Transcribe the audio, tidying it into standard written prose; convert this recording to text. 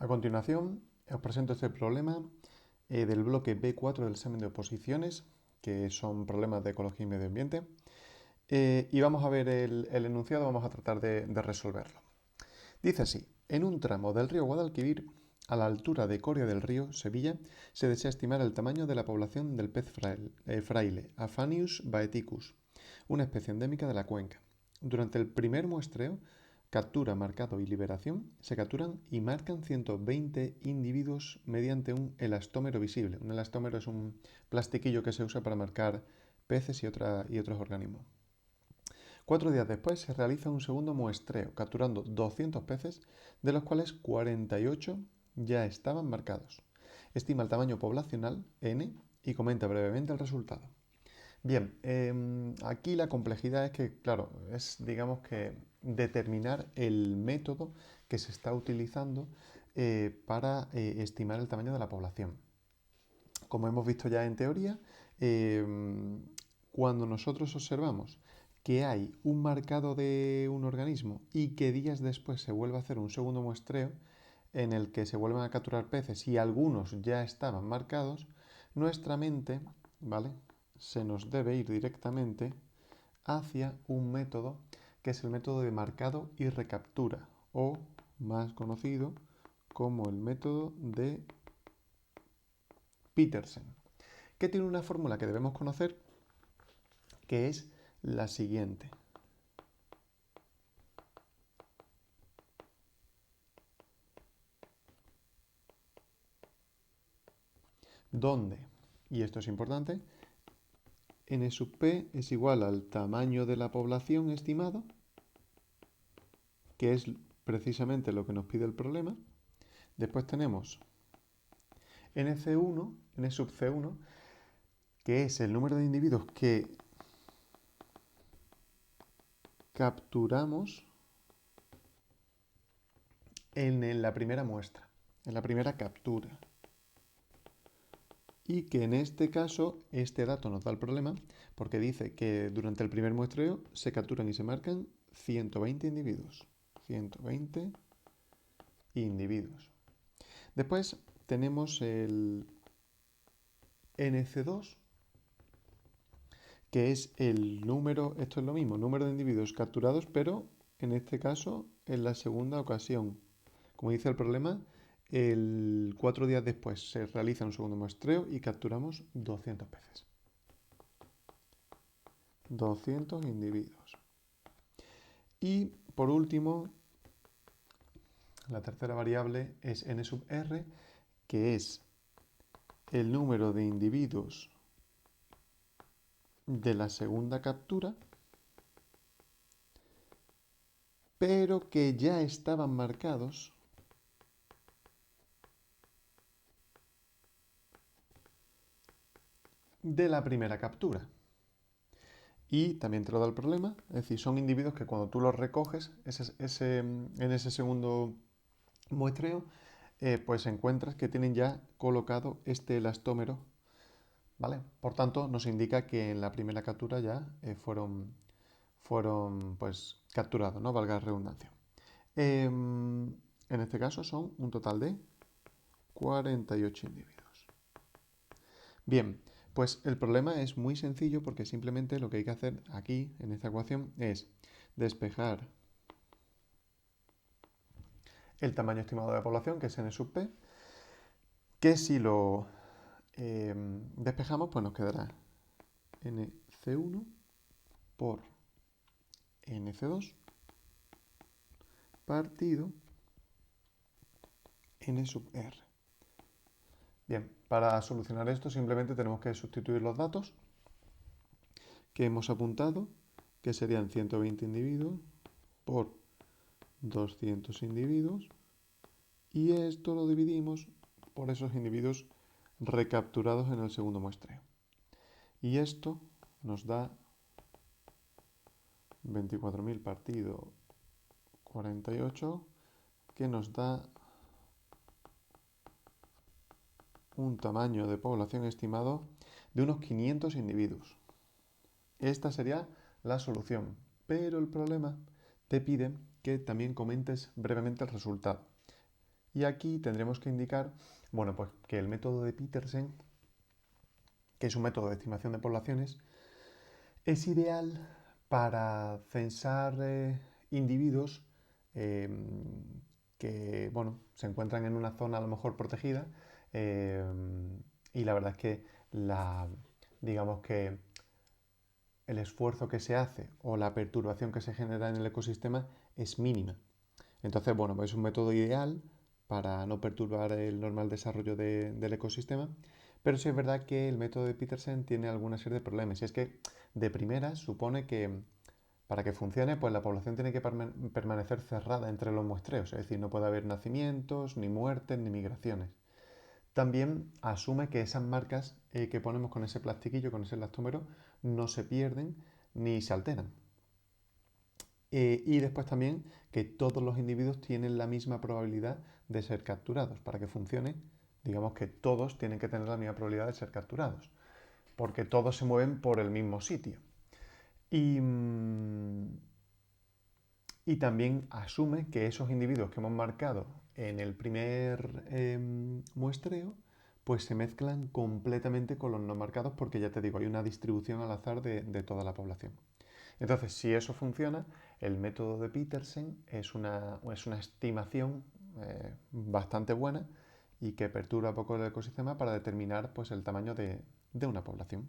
A continuación, os presento este problema del bloque B4 del examen de oposiciones, que son problemas de ecología y medio ambiente. Y vamos a ver el enunciado, vamos a tratar de resolverlo. Dice así: en un tramo del río Guadalquivir, a la altura de Coria del Río, Sevilla, se desea estimar el tamaño de la población del pez fraile, Aphanius baeticus, una especie endémica de la cuenca. Durante el primer muestreo, captura, marcado y liberación, se capturan y marcan 120 individuos mediante un elastómero visible. Un elastómero es un plastiquillo que se usa para marcar peces y otros organismos. 4 días después se realiza un segundo muestreo, capturando 200 peces, de los cuales 48 ya estaban marcados. Estima el tamaño poblacional, n, y comenta brevemente el resultado. Bien, aquí la complejidad es que, claro, es, digamos que, determinar el método que se está utilizando para estimar el tamaño de la población. Como hemos visto ya en teoría, cuando nosotros observamos que hay un marcado de un organismo y que días después se vuelve a hacer un segundo muestreo en el que se vuelven a capturar peces y algunos ya estaban marcados, nuestra mente, ¿vale?, se nos debe ir directamente hacia un método que es el método de marcado y recaptura, o más conocido como el método de Petersen, que tiene una fórmula que debemos conocer, que es la siguiente. Donde, y esto es importante, n sub p es igual al tamaño de la población estimado, que es precisamente lo que nos pide el problema. Después tenemos nc1, n sub c1, que es el número de individuos que capturamos en la primera muestra, en la primera captura. Y que en este caso, este dato nos da el problema porque dice que durante el primer muestreo se capturan y se marcan 120 individuos. 120 individuos. Después tenemos el NC2, que es el número, esto es lo mismo, número de individuos capturados, pero en este caso en la segunda ocasión. Como dice el problema, 4 días después se realiza un segundo muestreo y capturamos 200 peces. 200 individuos. Y por último, la tercera variable es n sub r, que es el número de individuos de la segunda captura, pero que ya estaban marcados de la primera captura. Y también te lo da el problema, es decir, son individuos que cuando tú los recoges, en ese segundo muestreo, pues encuentras que tienen ya colocado este elastómero, ¿vale? Por tanto, nos indica que en la primera captura ya fueron pues capturados, ¿no?, valga la redundancia. En este caso son un total de 48 individuos. Bien, pues el problema es muy sencillo porque simplemente lo que hay que hacer aquí, en esta ecuación, es despejar el tamaño estimado de la población, que es n sub p, que si lo despejamos, pues nos quedará nc1 por nc2 partido n sub r. Bien, para solucionar esto simplemente tenemos que sustituir los datos que hemos apuntado, que serían 120 individuos por 200 individuos, y esto lo dividimos por esos individuos recapturados en el segundo muestreo. Y esto nos da 24.000 partido 48, que nos da un tamaño de población estimado de unos 500 individuos. Esta sería la solución, pero el problema te pide que también comentes brevemente el resultado. Y aquí tendremos que indicar, bueno, pues que el método de Petersen, que es un método de estimación de poblaciones, es ideal para censar individuos eh, que, bueno, se encuentran en una zona a lo mejor protegida eh, y la verdad es que digamos que el esfuerzo que se hace o la perturbación que se genera en el ecosistema es mínima. Entonces, bueno, pues es un método ideal para no perturbar el normal desarrollo del ecosistema, pero sí es verdad que el método de Petersen tiene alguna serie de problemas. Y es que de primera supone que para que funcione, pues la población tiene que permanecer cerrada entre los muestreos, es decir, no puede haber nacimientos, ni muertes, ni migraciones. También asume que esas marcas que ponemos con ese plastiquillo, con ese elastómero, no se pierden ni se alteran. Y después también que todos los individuos tienen la misma probabilidad de ser capturados. Para que funcione, digamos que todos tienen que tener la misma probabilidad de ser capturados, porque todos se mueven por el mismo sitio. Y, y también asume que esos individuos que hemos marcado en el primer muestreo, pues se mezclan completamente con los no marcados porque ya te digo, hay una distribución al azar de toda la población. Entonces, si eso funciona, el método de Petersen es una estimación bastante buena y que perturba poco el ecosistema para determinar pues, el tamaño de una población.